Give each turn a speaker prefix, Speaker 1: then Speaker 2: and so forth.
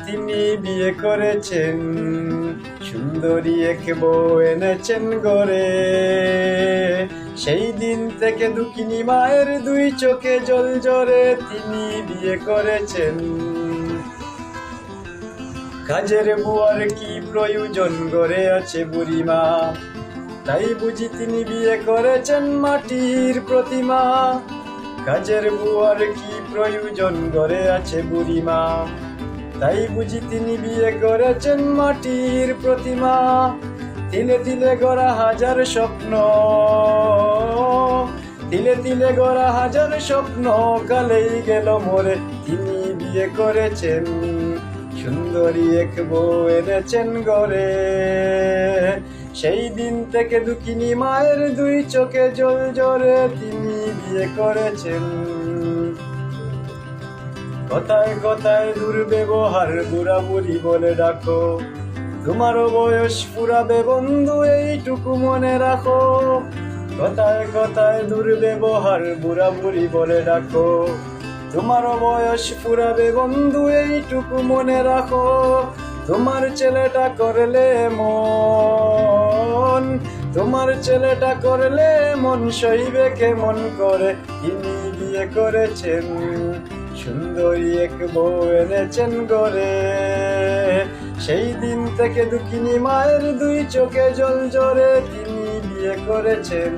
Speaker 1: তিনি বিয়ে করেছেন, সুন্দরী এক বউ এনেছেন গরে। সেই দিন থেকে দুঃখিনী মায়ের দুই চোখে জল ঝরে, তিনি বিয়ে করেছেন। কাজের বুয়ার কি প্রয়োজন, গড়ে আছে বুড়িমা, তাই বুঝি তিনি বিয়ে করেছেন মাটির প্রতিমা। কাজের বুয়ার কি প্রয়োজন, গড়ে আছে বুড়িমা, তাই বুঝি তিনি বিয়ে করেছেন মাটির প্রতিমা। তিলে তিলে গড়া হাজার স্বপ্ন, তিলে তিলে গড়া হাজার স্বপ্ন কালেই গেল মরে, তিনি বিয়ে করেছেন, সুন্দরী এক বউ এনেছেন গরে। সেই দিন থেকে দুঃখিনী মায়ের দুই চোখে জল ঝরে, তিনি বিয়ে করেছেন। কথায় কথায় দুর্ব্যবহার বুড়া বুড়ি বলে ডাকো, তোমারও বয়স ফুরাবে বন্ধু এইটুকু মনে রাখো। কথায় কথায় দুর্ব্যবহার বুড়া বুড়ি বলে ডাকো, তোমারও বয়স ফুরাবে বন্ধু এইটুকু মনে রাখো। তোমার ছেলেটা করলে মন, তোমার ছেলেটা করলে মন সইবে কেমন করে, তিনি বিয়ে করেছেন, সুন্দরী এক বউ এনেছেন গরে। সেই দিন থেকে দুঃখিনী মায়ের দুই চোখে জল ঝরে, তিনি বিয়ে করেছেন।